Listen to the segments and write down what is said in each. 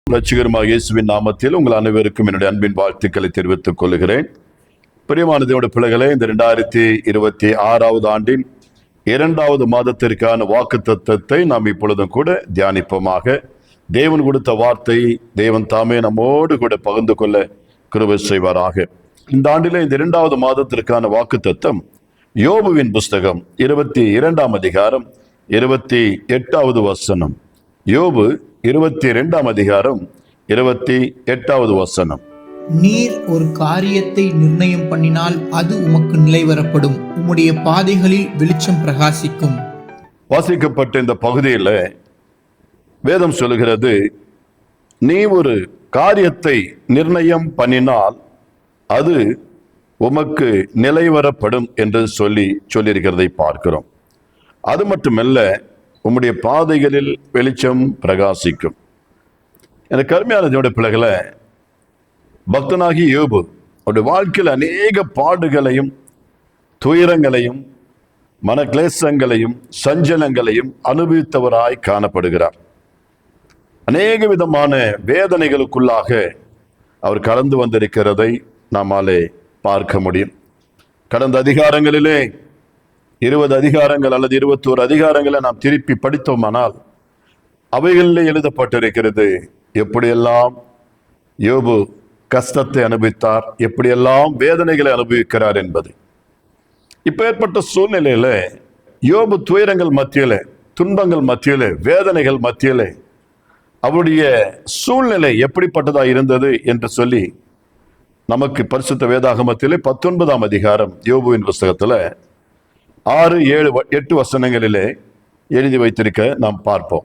ரட்சகருமாகிய இயேசுவின் நாமத்தில் உங்கள் அனைவருக்கும் என்னுடைய அன்பின் வாழ்த்துக்களை தெரிவித்துக் கொள்கிறேன். பிரியமான தேவனுடைய பிள்ளைகளே, இந்த 2026 ஆண்டின் 2வது மாதத்திற்கான வாக்குத்தத்தத்தை நாம் இப்பொழுதும் கூட தியானிப்போமாக. தேவன் கொடுத்த வார்த்தை தேவன் தாமே நம்மோடு கூட பகிர்ந்து கொள்ள கிருபை செய்வாராக. இந்த ஆண்டிலே இந்த 2வது மாதத்திற்கான வாக்குத்தத்தம் யோபுவின் புஸ்தகம் 22ஆம் அதிகாரம் 28வது வசனம். யோபு 22ஆம் அதிகாரம் 28வது வசனம். நீர் ஒரு காரியத்தை நிர்ணயம் பண்ணினால் அது உமக்கு நிலைவரப்படும், உம்முடைய பாதைகளில் வெளிச்சம் பிரகாசிக்கும். வாசிக்கப்பட்ட இந்த பகுதியில் வேதம் சொல்லுகிறது, நீ ஒரு காரியத்தை நிர்ணயம் பண்ணினால் அது உமக்கு நிலைவரப்படும் என்று சொல்லியிருக்கிறதை பார்க்கிறோம். அது மட்டுமல்ல, உம்முடைய பாதைகளில் வெளிச்சம் பிரகாசிக்கும். எனக்கு அருமையான தேவனுடைய பிள்ளைகளை, பக்தனாகி யோபு அவருடைய வாழ்க்கையில் அநேக பாடுகளையும் துயரங்களையும் மனக்லேசங்களையும் சஞ்சலங்களையும் அனுபவித்தவராய் காணப்படுகிறார். அநேக விதமான வேதனைகளுக்குள்ளாக அவர் கடந்து வந்திருக்கிறதை நம்மாலே பார்க்க முடியும். கடந்த அதிகாரங்களிலே 20 அதிகாரங்கள் அல்லது 21 அதிகாரங்களை நாம் திருப்பி படித்தோமானால் அவைகளிலே எழுதப்பட்டிருக்கிறது எப்படியெல்லாம் யோபு கஷ்டத்தை அனுபவித்தார், எப்படியெல்லாம் வேதனைகளை அனுபவிக்கிறார் என்பது. இப்ப ஏற்பட்ட சூழ்நிலையில யோபு துயரங்கள் மத்தியில, துன்பங்கள் மத்தியில, வேதனைகள் மத்தியில அவருடைய சூழ்நிலை எப்படிப்பட்டதா இருந்தது என்று சொல்லி நமக்கு பரிசுத்த வேதாகமத்திலே 19ஆம் அதிகாரம் யோபுவின் புஸ்தகத்துல 6, 7, 8 வசனங்களிலே எழுதி வைத்திருக்க நாம் பார்ப்போம்.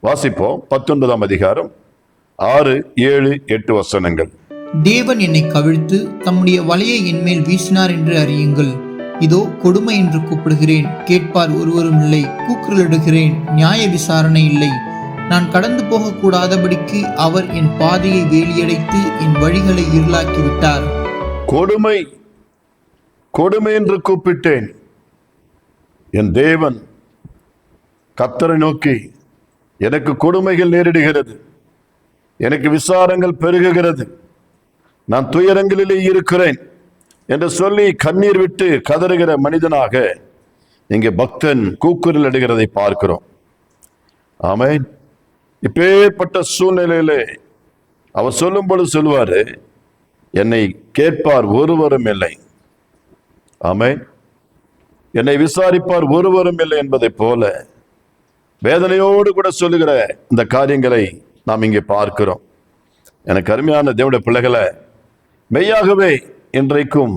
வாசிப்போம். 19ஆம் அதிகாரம் 6, 7, 8 வசனங்கள். தேவன் என்னை கவிழ்த்து தம்முடைய வலையை என்மேல் வீசினார் என்று அறியுங்கள். இதோ கொடுமை என்று கூப்பிடுகிறேன், கேட்பார் ஒருவரும் இல்லை. கூக்குரலிடுகிறேன், நியாய விசாரணை இல்லை. நான் கடந்து போகக்கூடாதபடிக்கு அவர் என் பாதையை வேலியடைத்து என் வழிகளை இருளாக்கி விட்டார். கொடுமை கொடுமை என்று கூப்பிட்டேன். என் தேவன் கர்த்தரை நோக்கி, எனக்கு கொடுமைகள் நேரிடுகிறது, எனக்கு விசாரங்கள் பெருகுகிறது, நான் துயரங்களிலே இருக்கிறேன் என்று சொல்லி கண்ணீர் விட்டு கதறுகிற மனிதனாக இங்கே பக்தன் கூக்குரல் இடுகிறதை பார்க்கிறோம். ஆமென். இப்பேற்பட்ட சூழ்நிலையிலே அவர் சொல்லும் பொழுது சொல்லுவாரு, என்னை கேட்பார் ஒருவரும் இல்லை. ஆமென். என்னை விசாரிப்பார் ஒருவரும் இல்லை என்பதை போல வேதனையோடு கூட சொல்லுகிற இந்த காரியங்களை நாம் இங்கே பார்க்கிறோம். எனக்கு அருமையான தேவனுடைய பிள்ளைகளை, மெய்யாகவே இன்றைக்கும்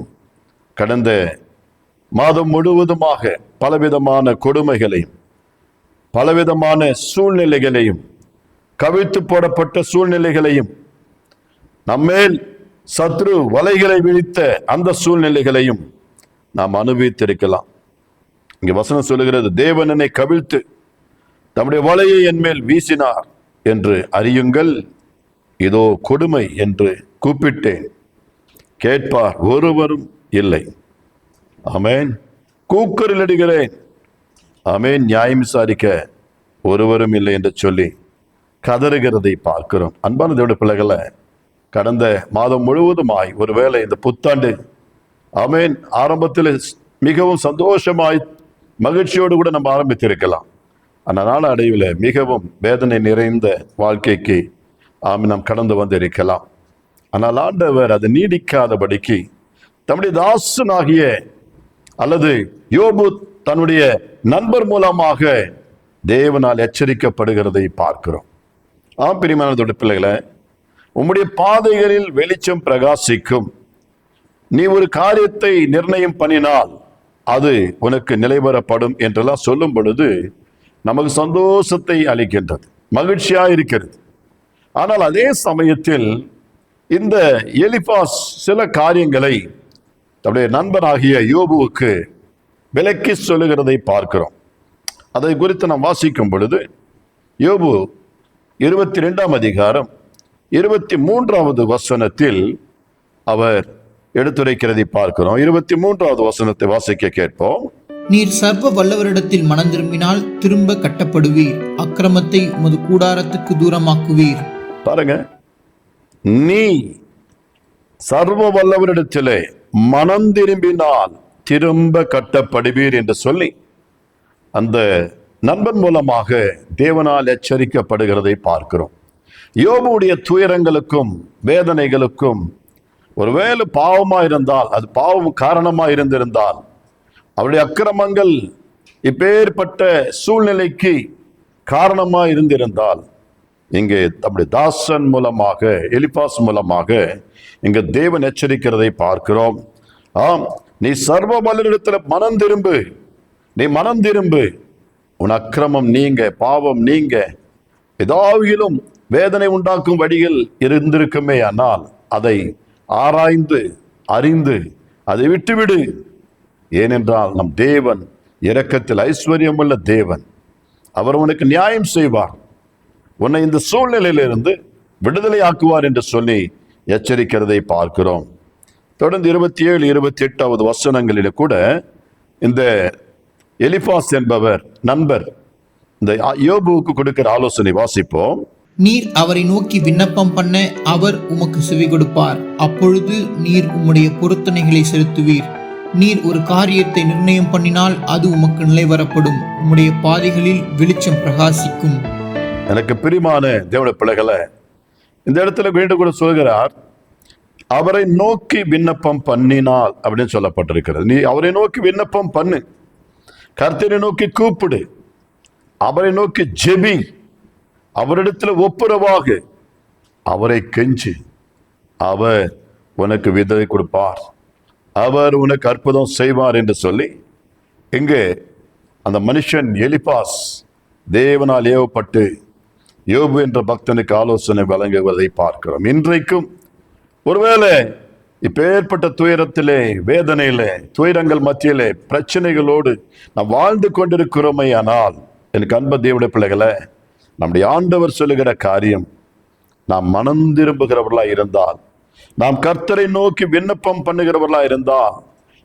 கடந்த மாதம் முழுவதுமாக பலவிதமான கொடுமைகளையும் பலவிதமான சூழ்நிலைகளையும் கவிழ்த்து போடப்பட்ட சூழ்நிலைகளையும் நம்மேல் சத்ரு வலைகளை விழித்த அந்த சூழ்நிலைகளையும் நாம் அனுபவித்திருக்கலாம். இங்கே வசனம் சொல்லுகிறது, தேவன் என்னை கவிழ்த்து தம்முடைய வலையை என்மேல் வீசினார் என்று அறியுங்கள். இதோ கொடுமை என்று கூப்பிட்டேன், கேட்பார் ஒருவரும் இல்லை. ஆமென். கூக்குரலிடுகிறேன், ஆமென், நியாயம் விசாரிக்க ஒருவரும் இல்லை என்று சொல்லி கதறுகிறதை பார்க்கிறோம். அன்பான தேவனுடைய பிள்ளைகளை, கடந்த மாதம் முழுவதுமாய் ஒருவேளை இந்த புத்தாண்டு ஆமென் ஆரம்பத்தில் மிகவும் சந்தோஷமாய் மகிழ்ச்சியோடு கூட நம்ம ஆரம்பித்திருக்கலாம். அந்த நாள் அடைவில் மிகவும் வேதனை நிறைந்த வாழ்க்கைக்கு நாம் கடந்து வந்திருக்கலாம். ஆனால் ஆண்டவர் அது நீடிக்காதபடிக்கு தம்முடைய தாசனாகிய அல்லது யோபு தன்னுடைய நண்பர் மூலமாக தேவனால் எச்சரிக்கப்படுகிறதை பார்க்கிறோம். பிரியமானவருடைய பிள்ளைகளை, உம்முடைய பாதைகளில் வெளிச்சம் பிரகாசிக்கும். நீ ஒரு காரியத்தை நிர்ணயம் பண்ணினால் அது உனக்கு நிலைவரப்படும் என்றெல்லாம் சொல்லும் பொழுது நமக்கு சந்தோஷத்தை அளிக்கின்றது, மகிழ்ச்சியா இருக்கிறது. ஆனால் அதே சமயத்தில் இந்த எலிபாஸ் சில காரியங்களை தன்னுடைய நண்பனாகிய யோபுவுக்கு விலக்கி சொல்லுகிறதை பார்க்கிறோம். அதை குறித்து நாம் வாசிக்கும் பொழுது யோபு 22ஆம் அதிகாரம் 23வது வசனத்தில் அவர் எடுத்துரைக்கிறதை பார்க்கிறோம். 23வது வசனத்தை வாசிக்க கேட்போம். நீர் சர்வ வல்லவரிடத்தில் மனம் திரும்பினால் திரும்ப கட்டப்படுவீர், அக்கிரமத்தை உமது கூடாரத்துக்கு தூரமாக்குவீர். பாருங்க, நீ சர்வ வல்லவரிடத்திலே மனம் திரும்பினால் திரும்ப கட்டப்படுவீர் என்று சொல்லி அந்த நண்பன் மூலமாக தேவனால் எச்சரிக்கப்படுகிறதை பார்க்கிறோம். யோபுடைய துயரங்களுக்கும் வேதனைகளுக்கும் ஒருவேளை பாவமா இருந்தால், அது பாவம் காரணமா இருந்திருந்தால், அவருடைய அக்கிரமங்கள் இப்பேற்பட்ட சூழ்நிலைக்கு காரணமா இருந்திருந்தால், இங்கே நம்முடைய தாசன் மூலமாக, எலிபாஸ் மூலமாக இங்க தேவன் எச்சரிக்கிறதை பார்க்கிறோம். ஆம், நீ சர்வ வல்லவரிடத்துல மனம் திரும்பு, நீ மனம் திரும்பு, உன் அக்கிரமம் நீங்க, பாவம் நீங்க. ஏதாவிலும் வேதனை உண்டாக்கும் வழிகள் இருந்திருக்குமே, ஆனால் அதை ஆராய்ந்து அறிந்து அதை விட்டுவிடு. ஏனென்றால் நம் தேவன் இரக்கத்தில் ஐஸ்வர்யம் உள்ள தேவன். அவர் உனக்கு நியாயம் செய்வார், உன்னை இந்த சூழ்நிலையிலிருந்து விடுதலை ஆக்குவார் என்று சொல்லி எச்சரிக்கிறதை பார்க்கிறோம். தொடர்ந்து 27, 28 வசனங்களிலே கூட இந்த எலிபாஸ் என்பவர் நண்பர் இந்த யோபுவுக்கு கொடுக்கிற ஆலோசனை வாசிப்போம். நீர் அவரை நோக்கி விண்ணப்பம் பண்ண அவர் உமக்கு செவி கொடுப்பார். அப்பொழுது நீர் உம்முடைய பொருத்தனைகளை செலுத்துவீர். நீர் ஒரு காரியத்தை நிர்ணயம் பண்ணினால் அது உமக்கு நிலைவரப்படும். உம்முடைய பாதைகளில் வெளிச்சம் பிரகாசிக்கும். எனக்கு பிரியமான தேவனுடைய பிள்ளைகளை, இந்த இடத்துல மீண்டும் கூட சொல்கிறார், அவரை நோக்கி விண்ணப்பம் பண்ணினால் அப்படின்னு சொல்லப்பட்டிருக்கிறது. நீ அவரை நோக்கி விண்ணப்பம் பண்ணு, கர்த்தரை நோக்கி கூப்பிடு, அவரை நோக்கி ஜெபி, அவரிடத்துல ஒப்புரவாக அவரை கெஞ்சி, அவர் உனக்கு விடுதலை கொடுப்பார், அவர் உனக்கு அற்புதம் செய்வார் என்று சொல்லி இங்கே அந்த மனுஷன் எலிபாஸ் தேவனால் ஏவப்பட்டு யோபு என்ற பக்தனுக்கு ஆலோசனை வழங்குவதை பார்க்கிறோம். இன்றைக்கும் ஒருவேளை இப்பேற்பட்ட துயரத்திலே, வேதனையிலே, துயரங்கள் மத்தியிலே, பிரச்சனைகளோடு நாம் வாழ்ந்து கொண்டிருக்கிறோமே, ஆனால் எனக்கு அன்பு தேவனுடைய பிள்ளைகளை, நம்முடைய ஆண்டவர் சொல்லுகிற காரியம், நாம் மனம் திரும்புகிறவர்களாய் இருந்தால், நாம் கர்த்தரை நோக்கி விண்ணப்பம் பண்ணுகிறவர்களாய் இருந்தால்,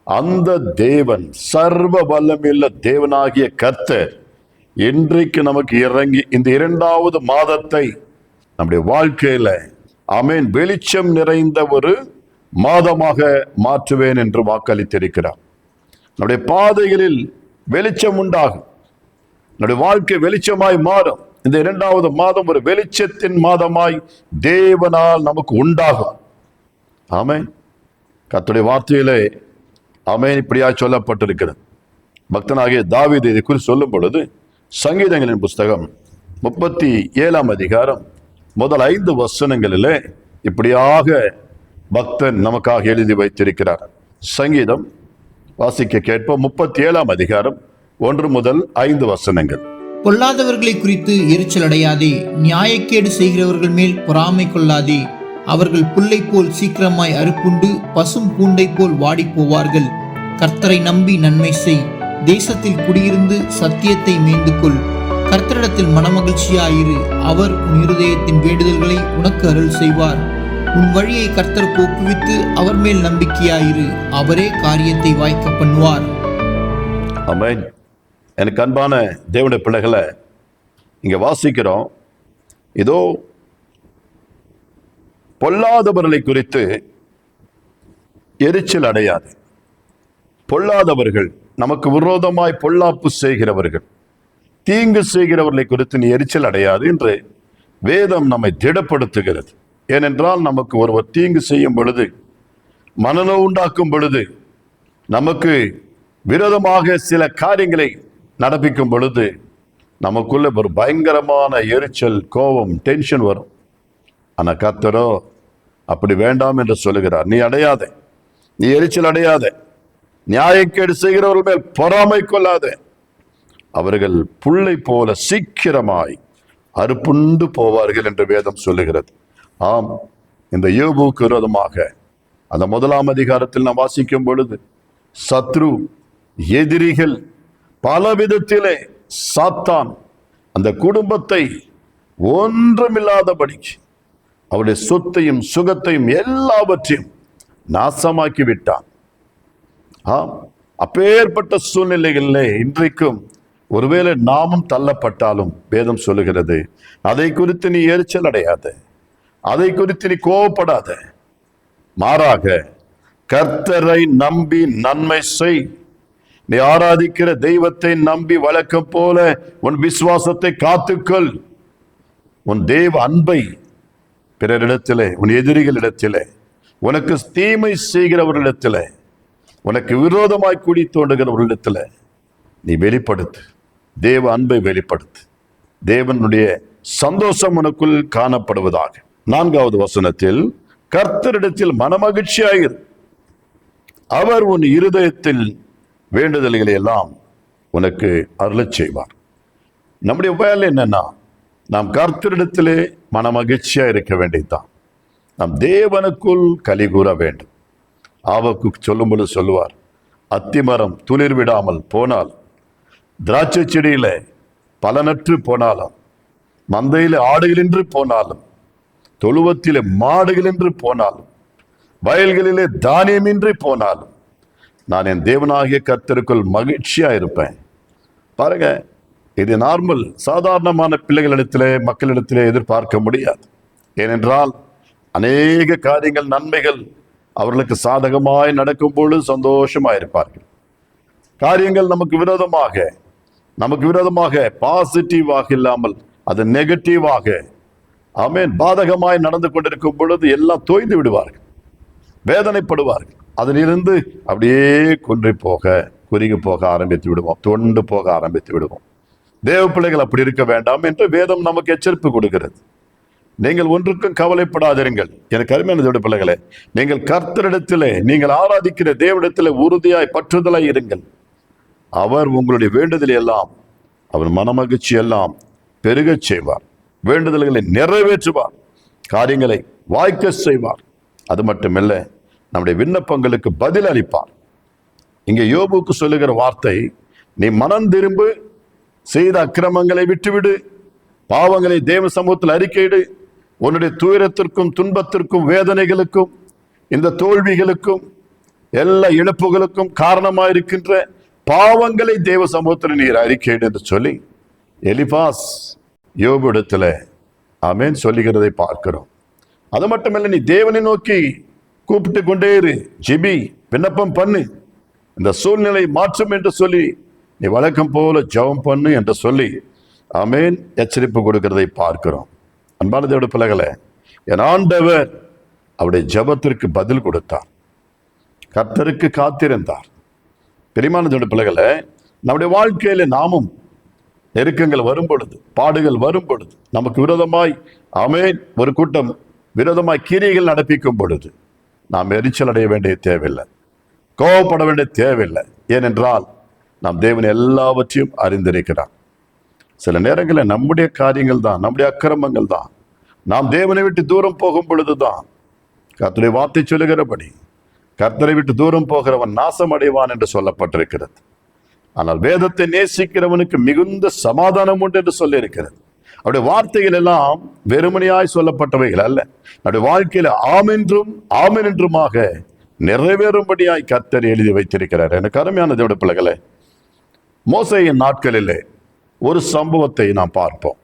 அந்த தேவன், சர்வ வல்லமையுள்ள தேவனாகிய கர்த்தர் இன்றைக்கு நமக்கு இறங்கி இந்த 2வது மாதத்தை நம்முடைய வாழ்க்கையில ஆமென் வெளிச்சம் நிறைந்த ஒரு மாதமாக மாற்றுவேன் என்று வாக்களித்திருக்கிறார். நம்முடைய பாதைகளில் வெளிச்சம் உண்டாகும், நம்முடைய வாழ்க்கை வெளிச்சமாய் மாறும். இந்த 2வது மாதம் ஒரு வெளிச்சத்தின் மாதமாய் தேவனால் நமக்கு உண்டாகும். ஆமென். கர்த்தருடைய வார்த்தையிலே ஆமென் இப்படியாய் சொல்லப்பட்டிருக்கிறது. பக்தனாகிய தாவீது இதை குறித்து சொல்லும் பொழுது, சங்கீதங்களின் புஸ்தகம் 37 அதிகாரம் முதல் 5 வசனங்களிலே இப்படியாக பக்தன் நமக்காக எழுதி வைத்திருக்கிறார். சங்கீதம் வாசிக்க கேட்போம். 37 அதிகாரம் 1 முதல் 5 வசனங்கள். பொல்லாதவர்களை குறித்து எரிச்சல் அடையாதே, நியாயக்கேடு செய்கிறவர்கள் மேல் பொறாமை கொள்ளாதே. அவர்கள் புல்லை போல் சீக்கிரமாய் அறுப்புண்டு பசும் பூண்டை போல் வாடி போவார்கள். கர்த்தரை நம்பி நன்மை செய், தேசத்தில் குடியிருந்து சத்தியத்தை மேய்ந்து கொள். கர்த்தரிடத்தில் மனமகிழ்ச்சியாயிரு, அவர் உன் இருதயத்தின் வேண்டுதல்களை உனக்கு அருள் செய்வார். உன் வழியை கர்த்தருக்கு ஒப்புவித்து அவர் மேல் நம்பிக்கையாயிரு, அவரே காரியத்தை வாய்க்க பண்ணுவார். ஆமென். எனக்கு அன்பான தேவனுடைய பிள்ளைகளை, இங்க வாசிக்கிறோம், இதோ பொல்லாதவர்களை குறித்து எரிச்சல் அடையாது. பொல்லாதவர்கள், நமக்கு விரோதமாய் பொல்லாப்பு செய்கிறவர்கள், தீங்கு செய்கிறவர்களை குறித்து நீ எரிச்சல் அடையாது என்று வேதம் நம்மை திடப்படுத்துகிறது. ஏனென்றால் நமக்கு ஒருவர் தீங்கு செய்யும் பொழுது, மனநோய் உண்டாக்கும் பொழுது, நமக்கு விரோதமாக சில காரியங்களை நடப்பிக்கும் பொழுது நமக்குள்ள ஒரு பயங்கரமான எரிச்சல், கோபம், டென்ஷன் வரும். ஆனா கர்த்தரோ அப்படி வேண்டாம் என்று சொல்லுகிறார். நீ அடையாத, நீ எரிச்சல் அடையாத, நியாயக்கேடு செய்கிறவர்கள் மேல் பொறாமை கொள்ளாத. அவர்கள் புல்லை போல சீக்கிரமாய் அறுப்புண்டு போவார்கள் என்று வேதம் சொல்லுகிறது. ஆம், இந்த யோபுவுக்கு விரோதமாக அந்த 1 அதிகாரத்தில் நாம் வாசிக்கும் பொழுது, சத்ரு, எதிரிகள், பல விதத்திலே சாத்தான் அந்த குடும்பத்தை ஒன்றுமில்லாதபடிக்கு, அவருடைய சொத்தையும் சுகத்தையும் எல்லாவற்றையும் நாசமாக்கி விட்டான். அப்பேற்பட்ட சூழ்நிலைகளிலே இன்றைக்கும் ஒருவேளை நாமும் தள்ளப்பட்டாலும் வேதம் சொல்லுகிறது, அதை குறித்து நீ எரிச்சல் அடையாத, அதை குறித்து நீ கோவப்படாத. மாறாக கர்த்தரை நம்பி நன்மை செய். நீ ஆராதிக்கிற தெய்வத்தை நம்பி வழக்கம் போல உன் விசுவாசத்தை காத்துக்கொள். உன் தேவ அன்பை பிறரிடத்திலே, உன் எதிரிகளிடத்திலே, உனக்கு தீமை செய்கிறவர்களிடத்திலே, உனக்கு விரோதமாய் கூடி தோண்டுகிறவர்களிடத்திலே நீ வெளிப்படுத்து. தேவ அன்பை வெளிப்படுத்து. தேவனுடைய சந்தோஷம் உனக்குள் காணப்படுவதாக. 4வது வசனத்தில், கர்த்தரிடத்தில் மனமகிழ்ச்சியாயிரு, அவர் உன் இருதயத்தில் வேண்டுதல்களை எல்லாம் உனக்கு அருளச் செய்வார். நம்முடைய வேலை என்னன்னா, நாம் கர்த்தரிடத்திலே மனமகிழ்ச்சியா இருக்க வேண்டியதுதான். நாம் தேவனுக்குள் களி கூற வேண்டும். ஆவக்கு சொல்லும்போது சொல்லுவார், அத்திமரம் துளிர் விடாமல் போனால், திராட்சை செடியில பலனற்று போனாலும், மந்தையில ஆடுகளின்றி போனாலும், தொழுவத்திலே மாடுகளின்றி போனாலும், வயல்களிலே தானியமின்றி போனாலும், நான் என் தேவனாகிய கர்த்தருக்குள் மகிழ்ச்சியா இருப்பேன். பாருங்க, இது நார்மல், சாதாரணமான பிள்ளைகளிடத்திலே, மக்களிடத்திலே எதிர்பார்க்க முடியாது. ஏனென்றால் அநேக காரியங்கள், நன்மைகள் அவர்களுக்கு சாதகமாய் நடக்கும் பொழுது சந்தோஷமாயிருப்பார்கள். காரியங்கள் நமக்கு விரோதமாக பாசிட்டிவாக இல்லாமல் அது நெகட்டிவாக, ஆமென், பாதகமாய் நடந்து கொண்டிருக்கும் பொழுது எல்லாம் தோய்ந்து விடுவார்கள், வேதனைப்படுவார்கள். அதிலிருந்து அப்படியே குன்றி போக, குறுகி போக ஆரம்பித்து விடுவோம், தொண்டு போக ஆரம்பித்து விடுவோம். தேவ பிள்ளைகள் அப்படி இருக்க வேண்டாம் என்று வேதம் நமக்கு எச்சரிப்பு கொடுக்கிறது. நீங்கள் ஒன்றுக்கும் கவலைப்படாதிருங்கள். எனக்கு அருமையான தேவ பிள்ளைகளே, நீங்கள் கர்த்தரிடத்திலே, நீங்கள் ஆராதிக்கிற தேவனிடத்திலே உறுதியாய் பற்றுதலாய் இருங்கள். அவர் உங்களுடைய வேண்டுதலை எல்லாம், அவர் மனமகிழ்ச்சி எல்லாம் பெருகச் செய்வார். வேண்டுதல்களை நிறைவேற்றுவார், காரியங்களை வாய்க்க செய்வார். அது மட்டுமல்ல, நம்முடைய விண்ணப்பங்களுக்கு பதில் அளிப்பார். இங்கே யோபுக்கு சொல்லுகிற வார்த்தை, நீ மனம் திரும்பு, செய்த அக்கிரமங்களை விட்டுவிடு, பாவங்களை தேவ சமூகத்தில் அறிக்கையிடு, உன்னுடைய துயரத்திற்கும் துன்பத்திற்கும் வேதனைகளுக்கும் இந்த தோல்விகளுக்கும் எல்லா இழப்புகளுக்கும் காரணமாயிருக்கின்ற பாவங்களை தேவ சமூகத்தில் நீர் அறிக்கையிடு என்று சொல்லி எலிபாஸ் யோபு இடத்துல ஆமென் சொல்லுகிறதை பார்க்கிறோம். அது மட்டுமல்ல, நீ தேவனை நோக்கி கூப்பிட்டு கொண்டே இரு, ஜெபி, விண்ணப்பம் பண்ணு, இந்த சூழ்நிலை மாற்றும் என்று சொல்லி நீ வழக்கம் போல ஜெபம் பண்ணு என்று சொல்லி ஆமென் எச்சரிப்பு கொடுக்கிறதை பார்க்கிறோம். அன்பான தேவனுடைய பிள்ளைகளே, என் ஆண்டவர் அவருடைய ஜெபத்திற்கு பதில் கொடுத்தார், கர்த்தருக்கு காத்திருந்தார். பிரியமான தேவனுடைய பிள்ளைகளே, நம்முடைய வாழ்க்கையில நாமும் நெருக்கங்கள் வரும் பொழுது, பாடுகள் வரும் பொழுது, நமக்கு விரோதமாய் ஆமென் ஒரு கூட்டம் விரோதமாய் கிரியைகள் நடப்பிக்கும் பொழுது நாம் எரிச்சல் அடைய வேண்டிய தேவையில்லை, கோபப்பட வேண்டிய தேவையில்லை. ஏனென்றால் நாம் தேவன் எல்லாவற்றையும் அறிந்திருக்கிறார். சில நேரங்களில் நம்முடைய காரியங்கள் தான், நம்முடைய அக்கிரமங்கள் தான், நாம் தேவனை விட்டு தூரம் போகும் பொழுதுதான் கர்த்தருடைய வார்த்தை சொல்லுகிறபடி கர்த்தரை விட்டு தூரம் போகிறவன் நாசம் அடைவான் என்று சொல்லப்பட்டிருக்கிறது. ஆனால் வேதத்தை நேசிக்கிறவனுக்கு மிகுந்த சமாதானம் உண்டு என்று சொல்லி இருக்கிறது. அவருடைய வார்த்தைகள் எல்லாம் வெறுமனையாய் சொல்லப்பட்டவைகள் அல்ல, நம்முடைய வாழ்க்கையில ஆமென்றும் ஆமென் என்றுமாக நிறைவேறும்படியாய் கர்த்தர் எழுதி வைத்திருக்கிறார். எனக்கு அருமையான தேவனுடைய பிள்ளைகளே, மோசேயின் நாட்களிலே ஒரு சம்பவத்தை நாம் பார்ப்போம்.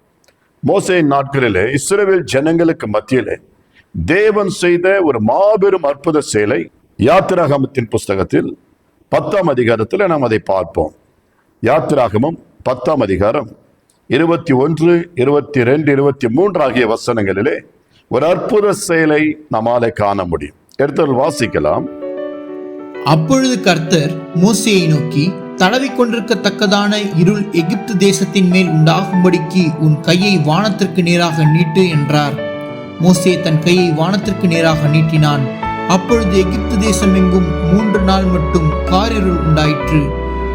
மோசேயின் நாட்களிலே இஸ்ரவேல் ஜனங்களுக்கு மத்தியிலே தேவன் செய்த ஒரு மாபெரும் அற்புத செயலை யாத்திராகமத்தின் புஸ்தகத்தில் 10ஆம் அதிகாரத்தில் நாம் அதை பார்ப்போம். யாத்திராகமம் 10ஆம் அதிகாரம் 21, 22, 23 ஆகிய வசனங்களிலே ஒரு அற்புத செயலை நம்மாலே காண முடியும். எடுத்து வாசிக்கலாம். அப்பொழுது கர்த்தர் மோசேயை நோக்கி, தடவிக்கொண்டிருக்கத்தக்கதான இருள் எகிப்து தேசத்தின் மேல் உண்டாகும்படிக்கு உன் கையை வானத்திற்கு நேராக நீட்டு என்றார். மோசே தன் கையை வானத்திற்கு நேராக நீட்டினான். அப்பொழுது எகிப்து தேசம் எங்கும் 3 நாள் மட்டும் காரிருள் உண்டாயிற்று.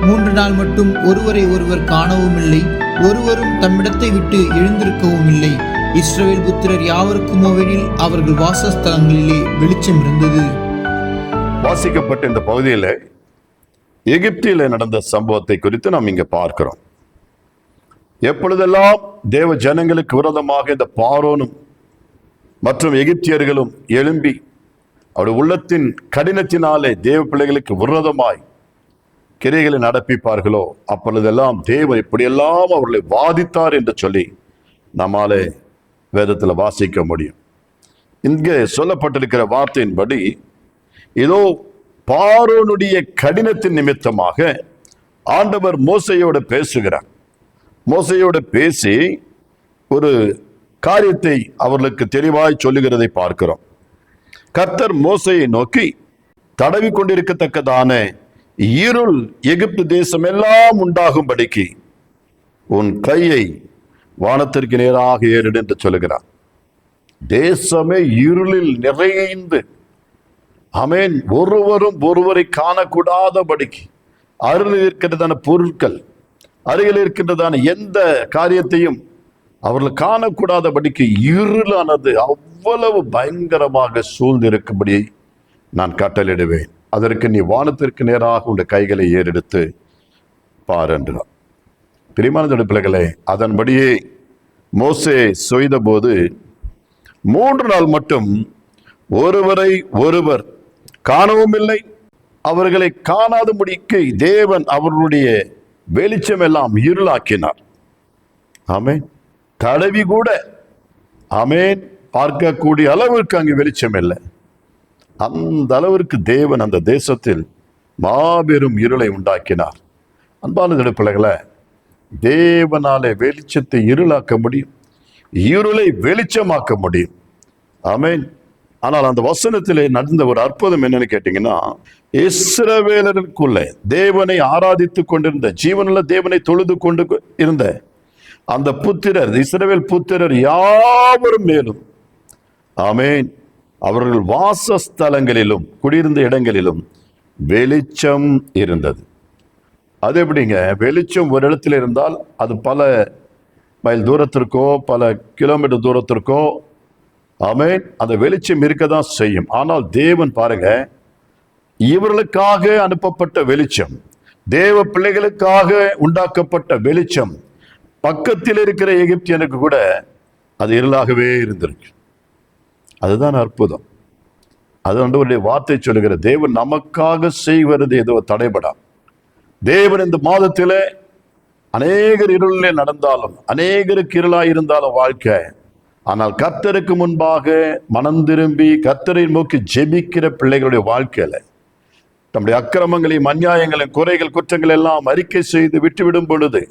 3 நாள் மட்டும் ஒருவரை ஒருவர் காணவும் இல்லை, ஒருவரும் தம்மிடத்தை விட்டு எழுந்திருக்கவும் இல்லை. இஸ்ரவேல் புத்திரர் யாவருக்குமோவெனில் அவர்கள் வாசஸ்தலங்களிலே வெளிச்சம் இருந்தது. வாசிக்கப்பட்ட இந்த பகுதியில் எகிப்தில் நடந்த சம்பவத்தை குறித்து நாம் இங்க பார்க்கிறோம். எப்பொழுதெல்லாம் தேவ ஜனங்களுக்கு விரோதமாக இந்த பார்வோனும் மற்றும் எகிப்தியர்களும் எழும்பி அவருடைய உள்ளத்தின் கடினத்தினாலே தேவ பிள்ளைகளுக்கு விரோதமாய் கிரைகளை நடப்பிப்பார்களோ, அப்பொழுதெல்லாம் தேவன் இப்படியெல்லாம் அவர்களை வாதித்தார் என்று சொல்லி நம்மாலே வேதத்தில் வாசிக்க முடியும். இங்கே சொல்லப்பட்டிருக்கிற வார்த்தையின்படி இதோ பார்வோனுடைய கடினத்தின் நிமித்தமாக ஆண்டவர் மோசையோடு பேசுகிறார். மோசையோடு பேசி ஒரு காரியத்தை அவர்களுக்கு தெளிவாய் சொல்லுகிறதை பார்க்கிறோம். கர்த்தர் மோசையை நோக்கி, தடவி கொண்டிருக்கத்தக்கதான இருள் எகிப்து தேசம் எல்லாம் உண்டாகும்படிக்கு உன் கையை வானத்திற்கு நேராக ஏறிடு என்று சொல்லுகிறார். தேசமே இருளில் நிறைந்து, ஆமென், ஒருவரும் ஒருவரை காணக்கூடாதபடிக்கு அருகில் இருக்கின்றதான பொருட்கள், அருகில் இருக்கின்றதான எந்த காரியத்தையும் அவர்கள் காணக்கூடாதபடிக்கு இருளானது அவ்வளவு பயங்கரமாக சூழ்ந்திருக்கும்படி நான் கட்டளையிடுவேன். அதற்கு நீ வானத்திற்கு நேராக உன் கைகளை ஏறெடுத்து பார் என்றார். பிரியமான பிள்ளைகளே, அதன்படியே மோசே செய்த போது 3 நாள் மட்டும் ஒருவரை ஒருவர் காணவும் இல்லை. அவர்களை காணாதபடிக்கு தேவன் அவர்களுடைய வெளிச்சம் எல்லாம் இருளாக்கினார். ஆமென். தடவி கூட, ஆமென், பார்க்கக்கூடிய அளவிற்கு அங்கு வெளிச்சம் இல்லை. அந்த அளவிற்கு தேவன் அந்த தேசத்தில் மாபெரும் இருளை உண்டாக்கினார். அன்பான பிள்ளைகளை, தேவனாலே வெளிச்சத்தை இருளாக்க முடியும், இருளை வெளிச்சமாக்க முடியும். ஆமென். ஆனால் அந்த வசனத்திலே நடந்த ஒரு அற்புதம் என்னன்னு கேட்டீங்கன்னா, இஸ்ரவேலருக்குள்ளே தேவனை ஆராதித்து கொண்டிருந்த, ஜீவனுள்ள தேவனை தொழுது கொண்டு இருந்த அந்த புத்திரர், இஸ்ரவேல் புத்திரர் யாவரும் மேலும், ஆமென், அவர்கள் வாசஸ்தலங்களிலும் குடியிருந்த இடங்களிலும் வெளிச்சம் இருந்தது. அது எப்படிங்க? வெளிச்சம் ஒரு இடத்துல இருந்தால் அது பல மைல் தூரத்திற்கோ பல கிலோமீட்டர் தூரத்திற்கோ, ஆமென், அந்த வெளிச்சம் இருக்கதான் செய்யும். ஆனால் தேவன் பாருங்க, இவர்களுக்காக அனுப்பப்பட்ட வெளிச்சம், தேவ பிள்ளைகளுக்காக உண்டாக்கப்பட்ட வெளிச்சம், பக்கத்தில் இருக்கிற எகிப்தியனுக்கு கூட அது இருளாகவே இருந்திருக்கு. அதுதான் அற்புதம். அது ஆண்டவருடைய வார்த்தை சொல்லுகிற, தேவன் நமக்காக செய்வது ஏதோ தடைபடா. தேவன் இந்த மாதத்திலே அநேகர் இருளிலே நடந்தாலும், அநேகருக்கு இருளாயிருந்தாலும் வாழ்க்கை, ஆனால் கர்த்தருக்கு முன்பாக மனம் திரும்பி கர்த்தரை நோக்கி ஜெபிக்கிற பிள்ளைகளுடைய வாழ்க்கையில தம்முடைய அக்கிரமங்களையும் அநியாயங்களையும் குறைகள் குற்றங்கள் எல்லாம் அறிக்கை செய்து விட்டுவிடும் பொழுது,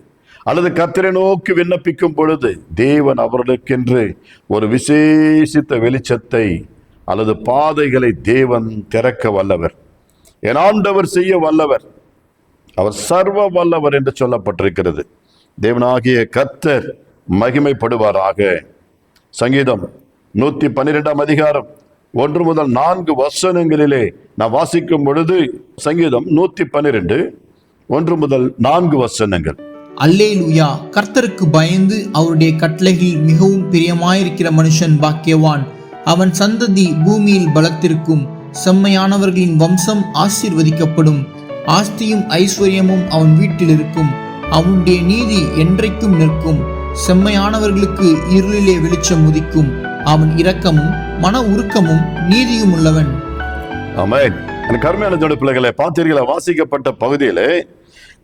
அல்லது கர்த்தரை நோக்கி விண்ணப்பிக்கும் பொழுது, தேவன் அவர்களுக்கென்று ஒரு விசேஷித்த வெளிச்சத்தை அல்லது பாதைகளை தேவன் திறக்க வல்லவர். என் ஆண்டவர் செய்ய வல்லவர், அவர் சர்வ வல்லவர் என்று சொல்லப்பட்டிருக்கிறது. தேவனாகிய கர்த்தர் மகிமைப்படுவாராக. சங்கீதம் 112 அதிகாரம் 1 முதல் 4 வசனங்களிலே நான் வாசிக்கும் பொழுது, சங்கீதம் 112 1 முதல் 4 வசனங்கள். அல்லேலூயா. கர்த்தருக்கு பயந்து அவருடைய கட்டளைகளில் மிகவும் பிரியமாயிருக்கிற மனுஷன் பாக்கியவான். அவன் சந்ததி பூமியில் பலத்திற்கும், செம்மையானவர்களின் வம்சம் ஆசீர்வதிக்கப்படும். ஆஸ்தியும் ஐஸ்வர்யமும் அவன் வீட்டில் இருக்கும். அவனுடைய நீதி என்றைக்கும் நிற்கும். செம்மையானவர்களுக்கு இருளிலே வெளிச்சம் உதிக்கும். அவன் இரக்கமும் மன உருக்கமும் நீதியும் உள்ளவன். ஆமென். எனக்கு அருமையான பிள்ளைகளை, பார்த்தீர்களா? வாசிக்கப்பட்ட பகுதியிலே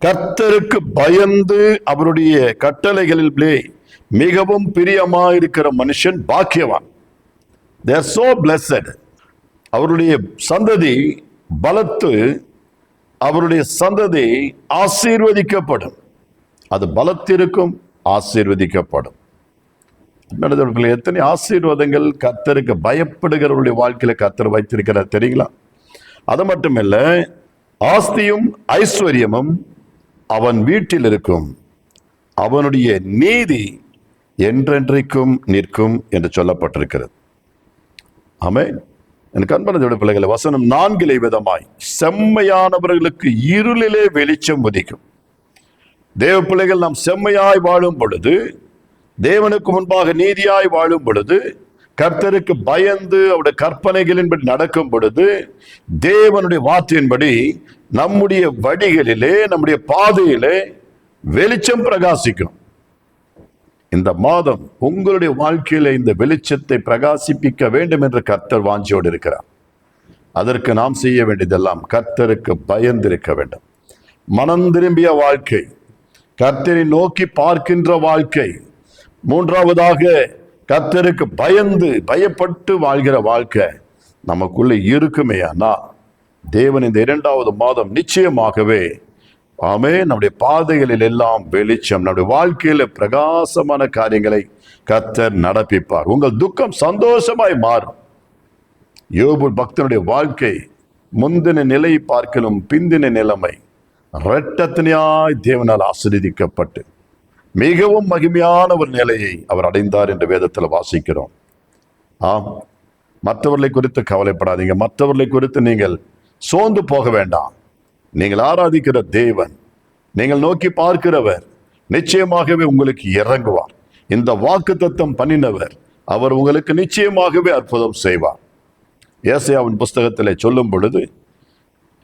கர்த்தருக்கு பயந்து அவருடைய கட்டளைகளிலே மிகவும் பிரியமாயிருக்கிற மனுஷன் பாக்கியவான். They are so blessed. அவருடைய சந்ததி பலத்து, அவருடைய சந்ததி ஆசீர்வதிக்கப்படும். அது பலத்திற்கும் ஆசீர்வதிக்கப்படும். எத்தனை ஆசீர்வாதங்கள் கர்த்தருக்கு பயப்படுகிறவருடைய வாழ்க்கையில கர்த்தர் வைத்திருக்கிறார் தெரியுங்களா? அது மட்டுமல்ல, ஆஸ்தியும் ஐஸ்வர்யமும் அவன் வீட்டில் இருக்கும். அவனுடைய நீதி என்றென்றைக்கும் நிற்கும் என்று சொல்லப்பட்டிருக்கிறது. ஆமென். எனக்கு அன்பான பிள்ளைகளை, வசனம் 4 விதமாய் செம்மையானவர்களுக்கு இருளிலே வெளிச்சம் உதிக்கும். தேவ பிள்ளைகள் நாம் செம்மையாய் வாழும் பொழுது, தேவனுக்கு முன்பாக நீதியாய் வாழும் பொழுது, கர்த்தருக்கு பயந்து அவருடைய கற்பனைகளின்படி நடக்கும் பொழுது, தேவனுடைய வார்த்தையின்படி நம்முடைய வழிகளிலே, நம்முடைய பாதையிலே வெளிச்சம் பிரகாசிக்கும். இந்த மாதம் உங்களுடைய வாழ்க்கையில இந்த வெளிச்சத்தை பிரகாசிப்பிக்க வேண்டும் என்று கர்த்தர் வாஞ்சியோடு இருக்கிறார். அதற்கு நாம் செய்ய வேண்டியதெல்லாம் கர்த்தருக்கு பயந்திருக்க வேண்டும். மனம் திரும்பிய வாழ்க்கை, கர்த்தரை நோக்கி பார்க்கின்ற வாழ்க்கை. 3ஆவதாக கர்த்தருக்கு பயப்பட்டு வாழ்கிற வாழ்க்கை நமக்குள்ள இருக்குமே. ஆனா தேவன் இந்த 2வது மாதம் நிச்சயமாகவே நம்முடைய பாதைகளில் எல்லாம் வெளிச்சம், நம்முடைய வாழ்க்கையில பிரகாசமான காரியங்களை கர்த்தர் நடப்பிப்பார். உங்கள் துக்கம் சந்தோஷமாய் மாறும். யோபு பக்தனுடைய வாழ்க்கை முந்தின நிலை பார்க்கலும் பிந்தின நிலைமை இரட்டத்தனையாய் தேவனால் ஆசீர்வதிக்கப்பட்டு மிகவும் மகிமையான ஒரு நிலையை அவர் அடைந்தார் என்று வேதத்தில் வாசிக்கிறோம். மற்றவர்களை குறித்து கவலைப்படாதீங்க. மற்றவர்களை குறித்து நீங்கள் சோர்ந்து போக வேண்டாம். நீங்கள் ஆராதிக்கிற தேவன், நீங்கள் நோக்கி பார்க்கிறவர் நிச்சயமாகவே உங்களுக்கு இறங்குவார். இந்த வாக்குத்தத்தம் பண்ணினவர் அவர் உங்களுக்கு நிச்சயமாகவே அற்புதம் செய்வார். ஏசாயாவின் புஸ்தகத்திலே சொல்லும் பொழுது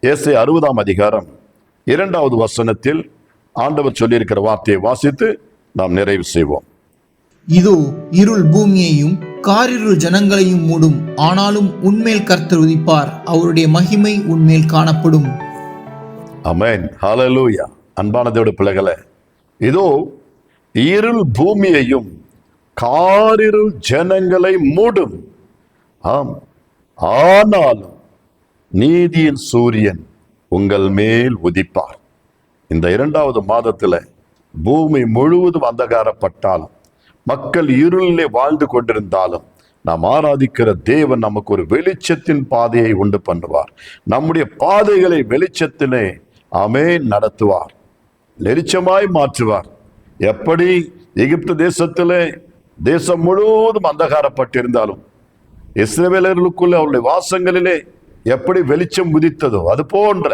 ஏசாயா 60ஆம் அதிகாரம் 2வது வசனத்தில் ஆண்டவர் சொல்லியிருக்கிற வார்த்தையை வாசித்து நாம் நிறைவு செய்வோம். இதோ இருள் பூமியையும் காரிருள் ஜனங்களையும் மூடும், ஆனாலும் உன்மேல் கர்த்தர் உதிப்பார், அவருடைய மகிமை உன்மேல் காணப்படும். ஆமென், ஹல்லேலூயா. அன்பான தேவனுடைய பிள்ளைகளே, இதோ இருள் பூமியையும் காரிருள் ஜனங்களை மூடும், ஆனாலும் நீதியின் சூரியன் உங்கள் மேல் உதிப்பார். இந்த 2வது மாதத்துல பூமி முழுவதும் அந்தகாரப்பட்டாலும், மக்கள் இருளிலே வாழ்ந்து கொண்டிருந்தாலும், நாம் ஆராதிக்கிற தேவன் நமக்கு ஒரு வெளிச்சத்தின் பாதையை உண்டு பண்ணுவார். நம்முடைய பாதைகளை வெளிச்சத்திலே நடத்துவார், வெளிச்சமாய் மாற்றுவார். எப்படி எகிப்து தேசத்திலே தேசம் முழுவதும் அந்தகாரப்பட்டிருந்தாலும் இஸ்ரவேலர்களுக்குள்ள அவருடைய வாசங்களிலே எப்படி வெளிச்சம் உதித்ததோ அது போன்ற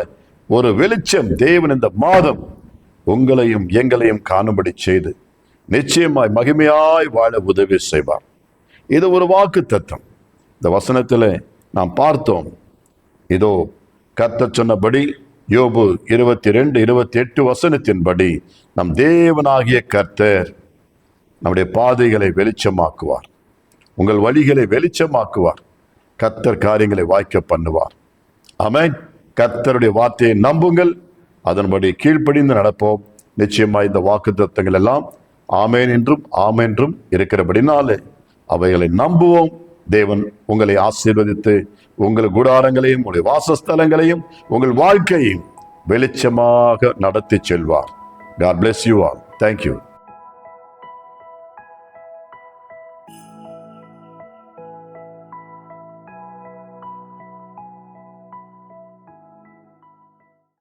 ஒரு வெளிச்சம் தேவன் இந்த மாதம் உங்களையும் எங்களையும் காணும்படி செய்து நிச்சயமாய் மகிமையாய் வாழ உதவி செய்வார். இது ஒரு வாக்குத்தத்தம். இந்த வசனத்தில் நாம் பார்த்தோம். இதோ கர்த்தர் சொன்னபடி யோபு 22-28 வசனத்தின்படி நம் தேவனாகிய கர்த்தர் நம்முடைய பாதைகளை வெளிச்சமாக்குவார், உங்கள் வழிகளை வெளிச்சமாக்குவார், கர்த்தர் காரியங்களை வாய்க்க பண்ணுவார். ஆமென். கர்த்தருடைய வார்த்தையை நம்புங்கள், அதன்படி கீழ்ப்படிந்து நடப்போம். நிச்சயமா இந்த வாக்குத்தத்தங்கள் எல்லாம் ஆமென் என்றும் ஆமென்றும் இருக்கிறபடினாலே அவைகளை நம்புவோம். தேவன் உங்களை ஆசீர்வதித்து உங்கள் கூடாரங்களையும் உங்களுடைய வாசஸ்தலங்களையும் உங்கள் வாழ்க்கையும் வெளிச்சமாக நடத்தி செல்வார். God bless you all. Thank you.